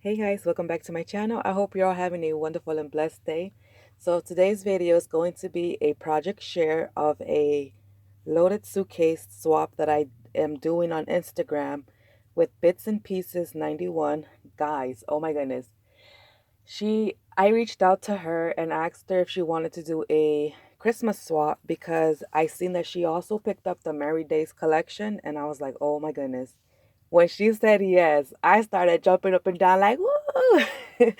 Hey guys, welcome back to my channel. I hope you're all having a wonderful and blessed day. So today's video is going to be a project share of a loaded suitcase swap that I am doing on Instagram with Bits and Pieces 91. Guys, oh my goodness. I reached out to her and asked her if she wanted to do a Christmas swap because I seen that she also picked up the Merry Days collection and I was like, oh my goodness. When she said yes, I started jumping up and down like, woo!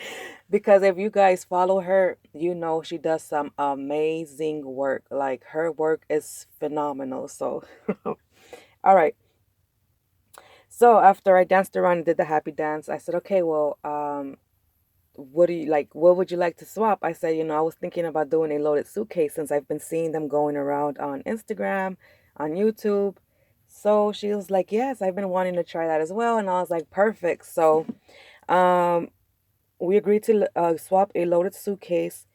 Because if you guys follow her, you know she does some amazing work. Like her work is phenomenal. So, all right. So after I danced around and did the happy dance, I said, okay, well, what do you like? What would you like to swap? I said, I was thinking about doing a loaded suitcase since I've been seeing them going around on Instagram, on YouTube. So she was like, yes, I've been wanting to try that as well. And I was like, perfect. So um, we agreed to swap a loaded suitcase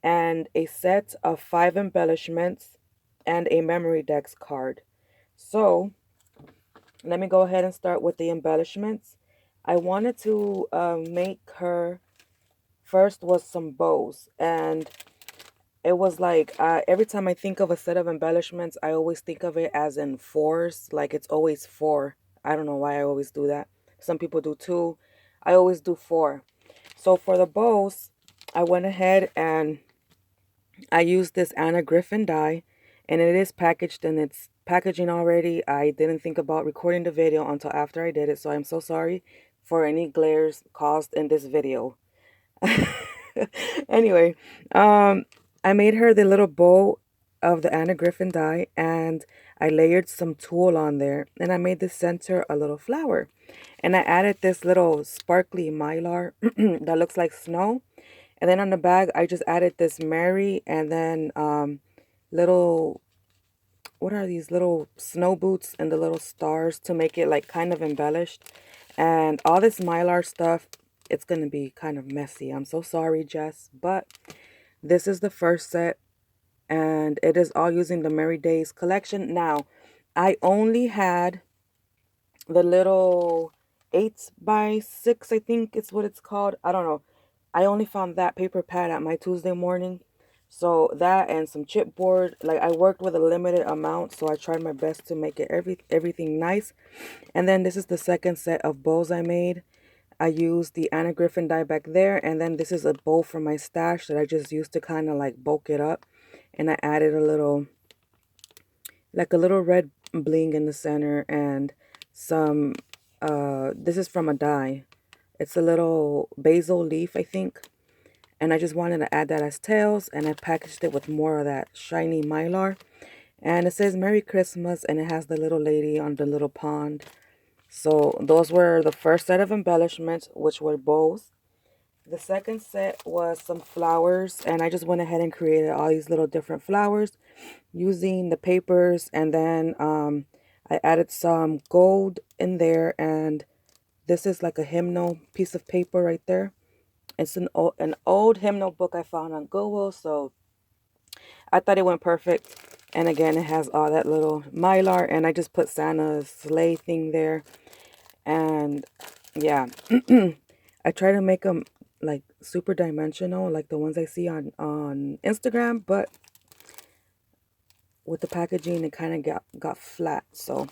and a set of 5 embellishments and a memory decks card. So let me go ahead and start with the embellishments. I wanted to make her first was some bows, and it was like every time I think of a set of embellishments, I always think of it as in fours, like it's always four. I don't know why I always do that. Some people do two. I always do four. So for the bows, I went ahead and I used this Anna Griffin die, and it is packaged in its packaging already. I didn't think about recording the video until after I did it, so I'm so sorry for any glares caused in this video. Anyway, I made her the little bow of the Anna Griffin die, and I layered some tulle on there, and I made the center a little flower. And I added this little sparkly mylar that looks like snow. And then on the bag, I just added this Mary and then little, what are these little snow boots and the little stars to make it like kind of embellished. And all this mylar stuff, it's going to be kind of messy. I'm so sorry, Jess, but this is the first set and it is all using the Merry Days collection. Now, I only had the little 8x6, I think it's what it's called. I don't know. I only found that paper pad at my Tuesday morning. So that and some chipboard, like I worked with a limited amount, so I tried my best to make it everything nice. And then this is the second set of bows I made. I used the Anna Griffin die back there, and then this is a bow from my stash that I just used to kind of like bulk it up. And I added a little, like a little red bling in the center and some, this is from a die. It's a little basil leaf, I think. And I just wanted to add that as tails, and I packaged it with more of that shiny mylar. And it says Merry Christmas, and it has the little lady on the little pond. So those were the first set of embellishments, which were bows. The second set was some flowers, and I just went ahead and created all these little different flowers using the papers, and then I added some gold in there, and this is like a hymnal piece of paper right there. It's an old hymnal book I found on Google, so I thought it went perfect. And again, it has all that little mylar, and I just put Santa's sleigh thing there. And yeah, I try to make them like super dimensional, like the ones I see on Instagram, but with the packaging, it kind of got flat. So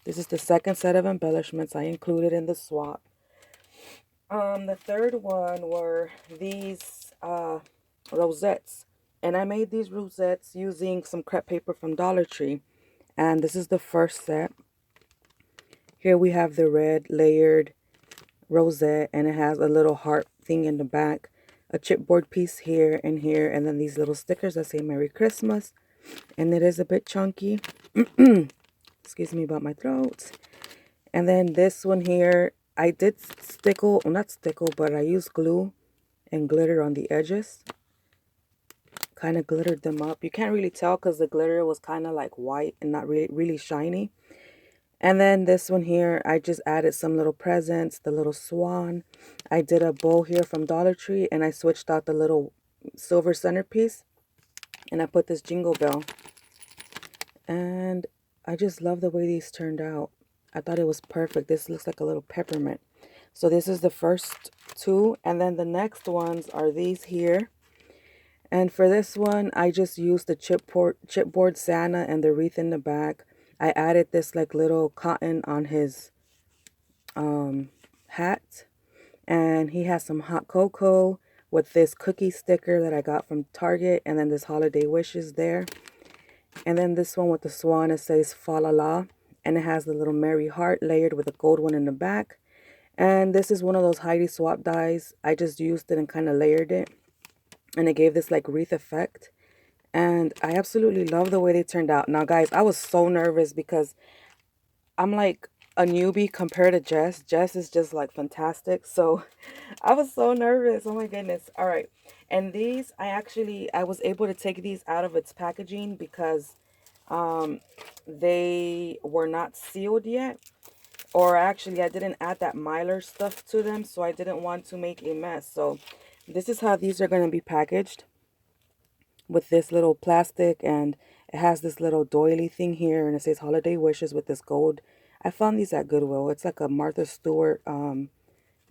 this is the second set of embellishments I included in the swap. The third one were these rosettes. And I made these rosettes using some crepe paper from Dollar Tree. And this is the first set. Here we have the red layered rosette, and it has a little heart thing in the back. A chipboard piece here and here, and then these little stickers that say Merry Christmas. And it is a bit chunky. Excuse me about my throat. And then this one here, I did stickle, well, not stickle, but I used glue and glitter on the edges. Kind of glittered them up. You can't really tell because the glitter was kind of like white and not really shiny. And then this one here, I just added some little presents, the little swan. I did a bow here from Dollar Tree, and I switched out the little silver centerpiece. And I put this jingle bell. And I just love the way these turned out. I thought it was perfect. This looks like a little peppermint. So this is the first two, and then the next ones are these here. And for this one, I just used the chipboard Santa and the wreath in the back. I added this like little cotton on his hat, and he has some hot cocoa with this cookie sticker that I got from Target, and then this holiday wishes there. And then this one with the swan, it says fa la la, and it has the little merry heart layered with a gold one in the back. And this is one of those Heidi swap dies. I just used it and kind of layered it, and it gave this like wreath effect. And I absolutely love the way they turned out. Now guys, I was so nervous because I'm like a newbie compared to Jess. Jess is just like fantastic. So I was so nervous. Oh my goodness. All right. And these, I was able to take these out of its packaging because they were not sealed yet. Or actually, I didn't add that Mylar stuff to them, so I didn't want to make a mess. So this is how these are going to be packaged, with this little plastic, and it has this little doily thing here, and it says holiday wishes with this gold. I found these at Goodwill. It's like a Martha Stewart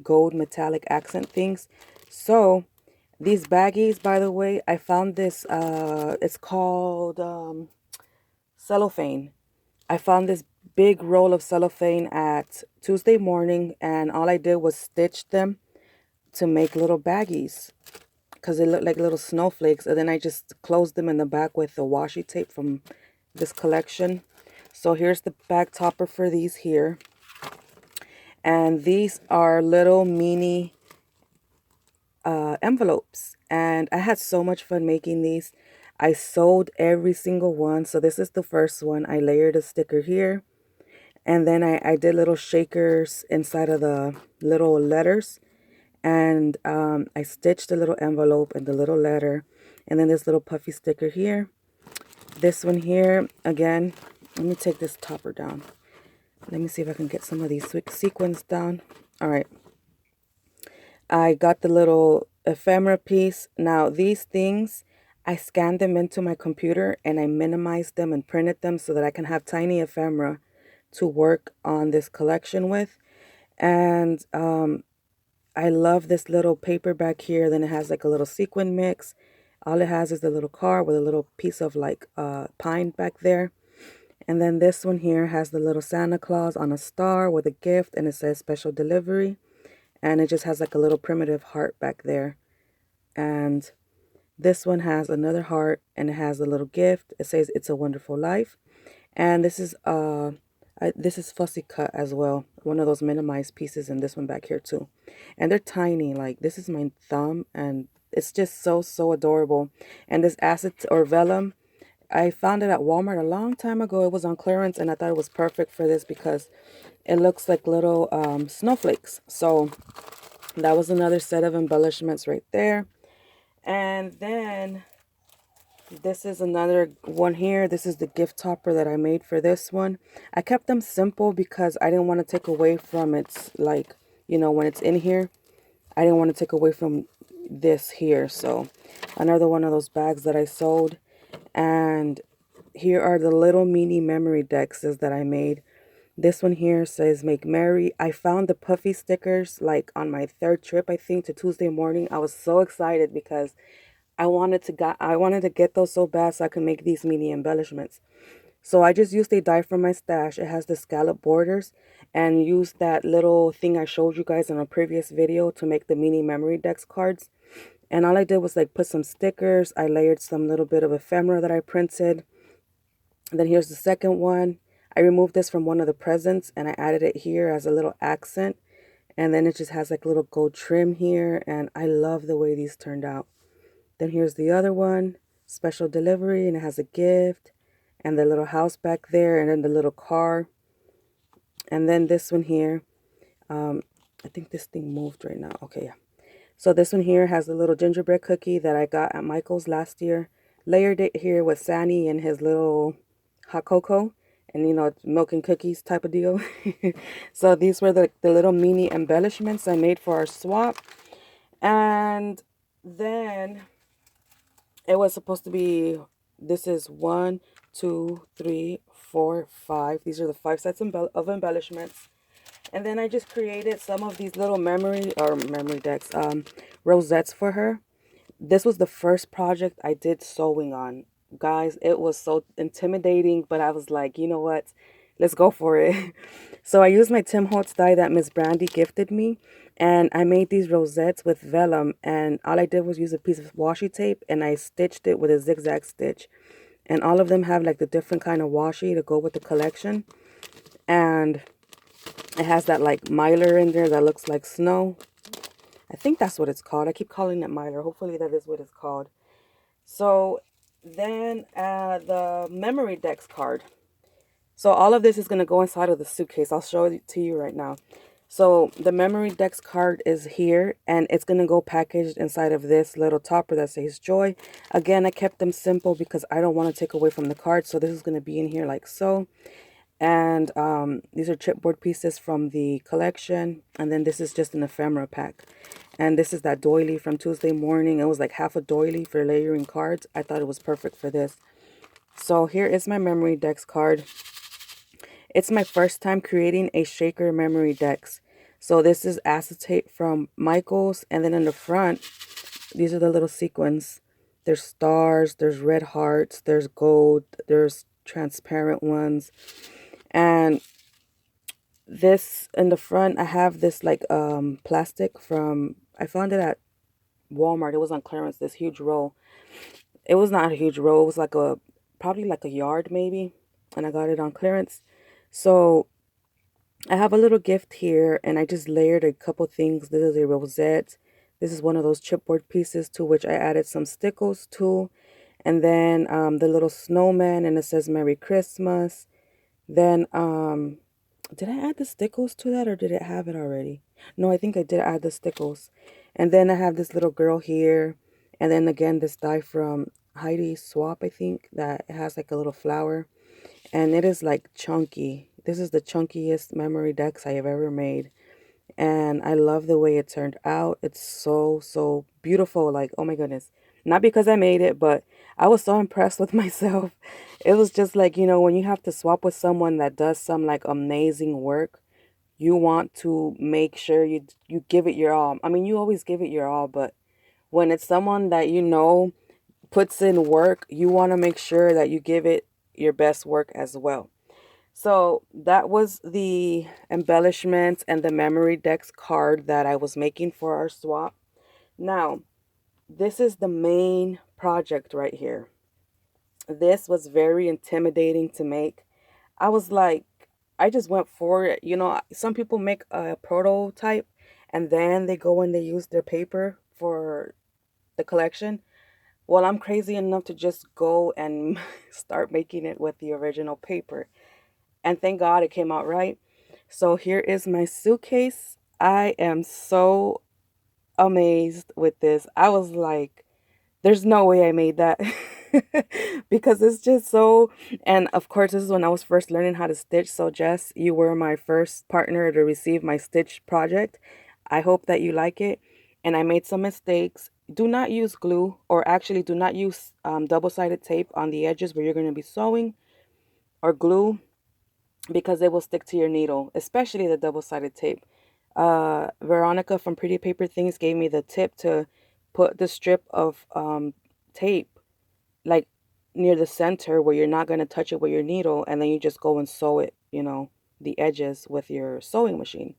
gold metallic accent things. So these baggies, by the way, I found this it's called cellophane. I found this big roll of cellophane at Tuesday morning, and all I did was stitch them to make little baggies because they look like little snowflakes. And then I just closed them in the back with the washi tape from this collection. So here's the bag topper for these here. And these are little mini envelopes. And I had so much fun making these. I sewed every single one. So this is the first one. I layered a sticker here. And then I did little shakers inside of the little letters. And I stitched the little envelope and the little letter. And then this little puffy sticker here. This one here, again, let me take this topper down. Let me see if I can get some of these sequins down. All right. I got the little ephemera piece. Now, these things, I scanned them into my computer and I minimized them and printed them so that I can have tiny ephemera to work on this collection with. And I love this little paper back here. Then it has like a little sequin mix. All it has is the little car with a little piece of like pine back there. And then this one here has the little Santa Claus on a star with a gift, and it says special delivery. And it just has like a little primitive heart back there. And this one has another heart, and it has a little gift. It says it's a wonderful life. And this is fussy cut as well. One of those minimized pieces in this one back here too. And they're tiny. Like this is my thumb, and it's just so adorable. And this acid or vellum, I found it at Walmart a long time ago. It was on clearance, and I thought it was perfect for this because it looks like little snowflakes. So that was another set of embellishments right there. And then this is another one here. This is the gift topper that I made for this one. I kept them simple because I didn't want to take away from its, like, you know, when it's in here, I didn't want to take away from this here. So another one of those bags that I sold. And here are the little mini memory dexes that I made. This one here says make merry. I found the puffy stickers like on my third trip, I think, to Tuesday morning. I was so excited because I wanted to get those so bad so I could make these mini embellishments. So I just used a die from my stash. It has the scallop borders, and used that little thing I showed you guys in a previous video to make the mini memory dex cards. And all I did was like put some stickers. I layered some little bit of ephemera that I printed. And then here's the second one. I removed this from one of the presents and I added it here as a little accent. And then it just has like little gold trim here. And I love the way these turned out. Then here's the other one, special delivery, and it has a gift and the little house back there, and then the little car. And then this one here, I think this thing moved right now. Okay, yeah. So this one here has a little gingerbread cookie that I got at Michael's last year. Layered it here with Sandy and his little hot cocoa, and you know, milk and cookies type of deal. So these were the little mini embellishments I made for our swap. And then it was supposed to be, this is 1, 2, 3, 4, 5. These are the 5 sets of embellishments. And then I just created some of these little memory decks, rosettes for her. This was the first project I did sewing on. Guys, it was so intimidating, but I was like, you know what? Let's go for it. So I used my Tim Holtz die that Miss Brandy gifted me, and I made these rosettes with vellum, and all I did was use a piece of washi tape and I stitched it with a zigzag stitch. And all of them have like the different kind of washi to go with the collection. And it has that like mylar in there that looks like snow. I think that's what it's called. I keep calling it mylar. Hopefully that is what it's called. So then the memory decks card. So all of this is going to go inside of the suitcase. I'll show it to you right now. So the memory decks card is here, and it's going to go packaged inside of this little topper that says Joy. Again, I kept them simple because I don't want to take away from the card. So this is going to be in here like so. And these are chipboard pieces from the collection. And then this is just an ephemera pack. And this is that doily from Tuesday morning. It was like half a doily for layering cards. I thought it was perfect for this. So here is my memory decks card. It's my first time creating a shaker memory decks. So this is acetate from Michaels. And then in the front, these are the little sequins. There's stars, there's red hearts, there's gold, there's transparent ones. And this in the front, I have this like plastic from, I found it at Walmart. It was on clearance, this huge roll. It was not a huge roll. It was like probably like a yard maybe. And I got it on clearance. So I have a little gift here, and I just layered a couple things. This is a rosette. This is one of those chipboard pieces to which I added some stickles to. And then the little snowman, and it says Merry Christmas. Then did I add the stickles to that, or did it have it already? No, I think I did add the stickles. And then I have this little girl here. And then again, this die from Heidi Swap, I think, that has like a little flower. And it is like chunky. This is the chunkiest memory decks I have ever made. And I love the way it turned out. It's so, so beautiful. Like, oh my goodness. Not because I made it, but I was so impressed with myself. It was just like, when you have to swap with someone that does some like amazing work, you want to make sure you give it your all. I mean, you always give it your all, but when it's someone that puts in work, you want to make sure that you give it your best work as well. So that was the embellishments and the memory decks card that I was making for our swap. Now, this is the main project right here. This was very intimidating to make. I was like, I just went for it. Some people make a prototype and then they go and they use their paper for the collection. Well, I'm crazy enough to just go and start making it with the original paper. And thank God it came out right. So here is my suitcase. I am so amazed with this. I was like, there's no way I made that. Because it's just so, and of course this is when I was first learning how to stitch. So Jess, you were my first partner to receive my stitch project. I hope that you like it. And I made some mistakes. Do not use glue, or actually do not use double-sided tape on the edges where you're going to be sewing, or glue, because it will stick to your needle, especially the double-sided tape. Veronica from Pretty Paper Things gave me the tip to put the strip of tape like near the center where you're not going to touch it with your needle, and then you just go and sew it, the edges with your sewing machine.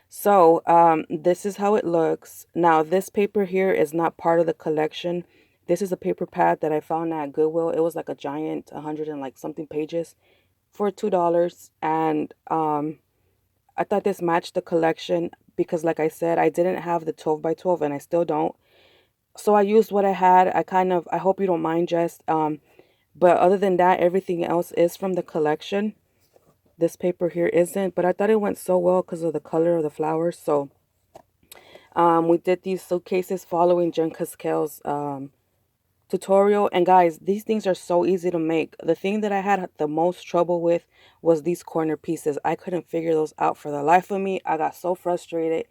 So this is how it looks. Now, this paper here is not part of the collection. This is a paper pad that I found at Goodwill. It was like a giant 100 and like something pages for $2. And I thought this matched the collection because, like I said, I didn't have the 12 by 12 and I still don't. So I used what I had. I hope you don't mind, Jess. But other than that, everything else is from the collection. This paper here isn't, but I thought it went so well because of the color of the flowers. So we did these suitcases following Jen Caskel's tutorial. And guys, these things are so easy to make. The thing that I had the most trouble with was these corner pieces. I couldn't figure those out for the life of me. I got so frustrated.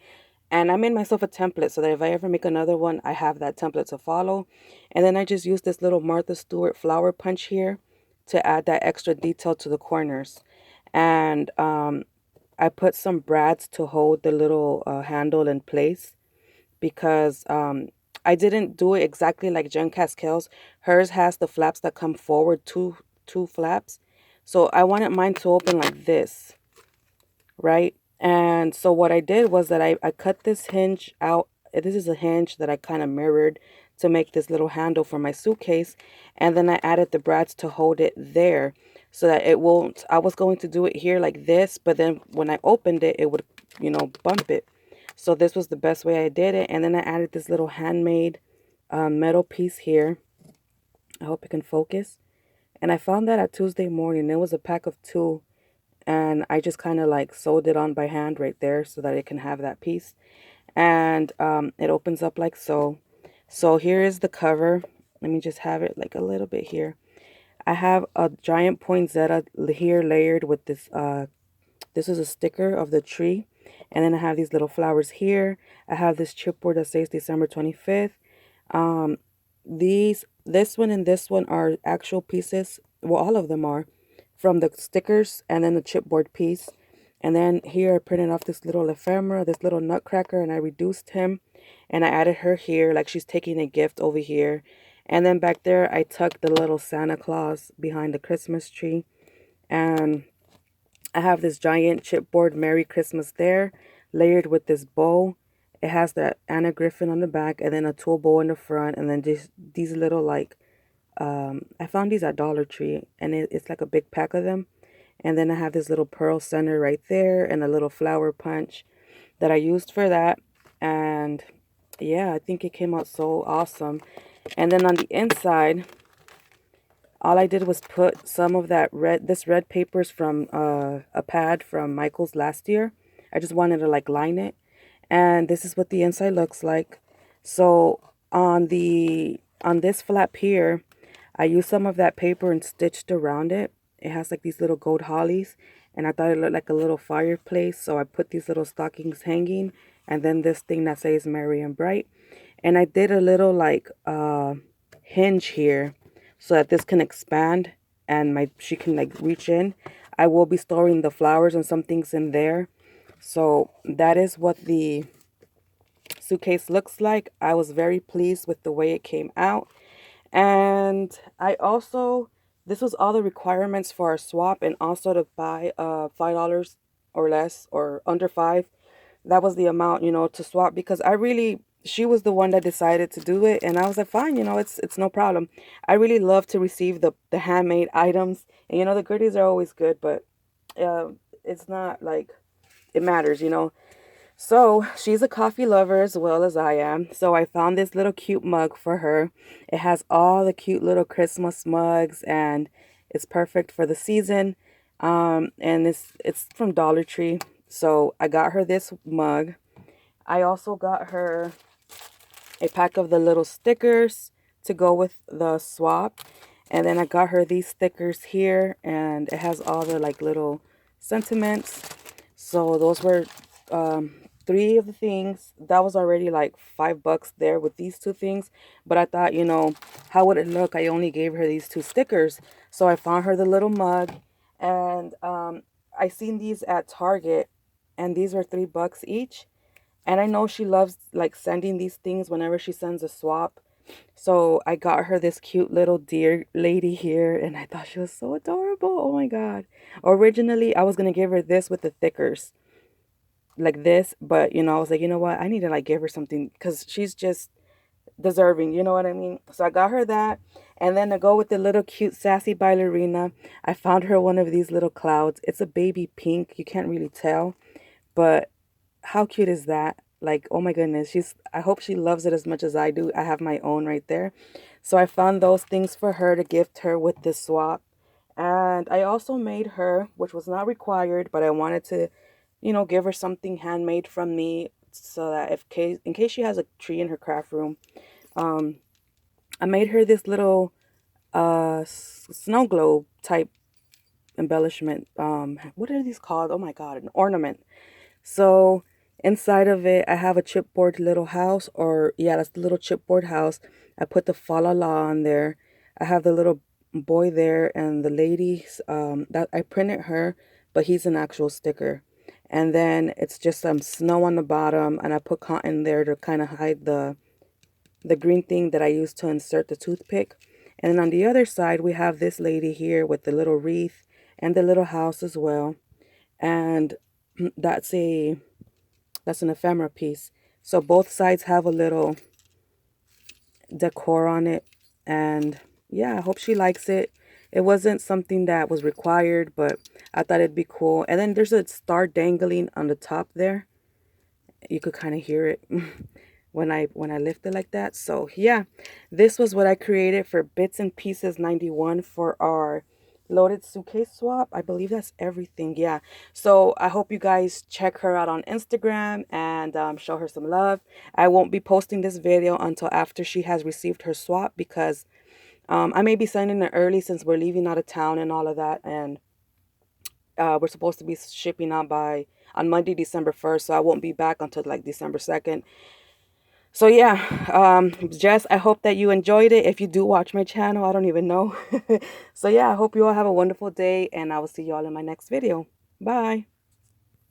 And I made myself a template so that if I ever make another one, I have that template to follow. And then I just used this little Martha Stewart flower punch here to add that extra detail to the corners. And I put some brads to hold the little handle in place because I didn't do it exactly like Jen Cascale's. Hers has the flaps that come forward, two flaps. So I wanted mine to open like this, right? And so what I did was that I cut this hinge out. This is a hinge that I kind of mirrored to make this little handle for my suitcase. And then I added the brads to hold it there so that it won't, I was going to do it here like this, but then when I opened it, it would, bump it. So this was the best way I did it. And then I added this little handmade metal piece here. I hope it can focus. And I found that at Tuesday morning. It was a pack of two, and I just kind of like sewed it on by hand right there so that it can have that piece. And it opens up like so. So here is the cover. Let me just have it like a little bit here. I have a giant poinsettia here layered with this is a sticker of the tree. And then I have these little flowers here. I have this chipboard that says December 25th. Um, this one and this one are actual pieces. Well, all of them are from the stickers and then the chipboard piece. And then here I printed off this little ephemera, this little nutcracker, and I reduced him and I added her here like she's taking a gift over here. And then back there I tucked the little Santa Claus behind the Christmas tree. And I have this giant chipboard Merry Christmas there, layered with this bow. It has that Anna Griffin on the back and then a tool bow in the front, and then just these little like I found these at Dollar Tree, and it's like a big pack of them. And then I have this little pearl center right there and a little flower punch that I used for that. And yeah, I think it came out so awesome. And then on the inside, all I did was put some of this red papers from a pad from Michael's last year. I just wanted to like line it. And this is what the inside looks like. So on this flap here, I used some of that paper and stitched around it. It has like these little gold hollies, and I thought it looked like a little fireplace. So I put these little stockings hanging, and then this thing that says Merry and Bright. And I did a little like hinge here so that this can expand and she can like reach in. I will be storing the flowers and some things in there. So that is what the suitcase looks like. I was very pleased with the way it came out. And I also, this was all the requirements for a swap, and also to buy $5 or less or under five. That was the amount, to swap, because she was the one that decided to do it, and I was like, fine, it's no problem. I really love to receive the handmade items, and the goodies are always good, but it's not like it matters. So she's a coffee lover as well as I am. So I found this little cute mug for her. It has all the cute little Christmas mugs, and it's perfect for the season. And it's from Dollar Tree. So I got her this mug. I also got her a pack of the little stickers to go with the swap. And then I got her these stickers here, and it has all the like little sentiments. So those were three of the things. That was already like $5 there with these two things. But I thought, how would it look? I only gave her these two stickers. So I found her the little mug, and I seen these at Target, and these were $3 each. And I know she loves like sending these things whenever she sends a swap. So I got her this cute little deer lady here, and I thought she was so adorable. Oh my God. Originally, I was going to give her this with the thickers like this, but I was like, you know what? I need to like give her something because she's just deserving, you know what I mean? So I got her that. And then to go with the little cute sassy ballerina, I found her one of these little clouds. It's a baby pink. You can't really tell, but how cute is that? Like, oh my goodness, I hope she loves it as much as I do. I have my own right there. So I found those things for her to gift her with this swap. And I also made her, which was not required, but I wanted to, give her something handmade from me so that in case she has a tree in her craft room, um, I made her this little snow globe type embellishment. What are these called? Oh my God, an ornament. So inside of it, I have a chipboard little house, or yeah, that's the little chipboard house. I put the fa la la on there. I have the little boy there, and the ladies that I printed her, but he's an actual sticker. and then it's just some snow on the bottom, and I put cotton there to kind of hide the green thing that I used to insert the toothpick. And then on the other side, we have this lady here with the little wreath and the little house as well. And that's a that's an ephemera piece. So both sides have a little decor on it. And yeah, I hope she likes it. It wasn't something that was required, but I thought it'd be cool. And then there's a star dangling on the top there. You could kind of hear it when I lift it like that. So yeah, this was what I created for Bits and Pieces 91 for our loaded suitcase swap. I believe that's everything. Yeah. So I hope you guys check her out on Instagram and show her some love. I won't be posting this video until after she has received her swap because I may be sending it early since we're leaving out of town and all of that. And we're supposed to be shipping out by on Monday, December 1st. So I won't be back until like December 2nd. So yeah, Jess, I hope that you enjoyed it. If you do watch my channel, I don't even know. So yeah, I hope you all have a wonderful day, and I will see you all in my next video. Bye.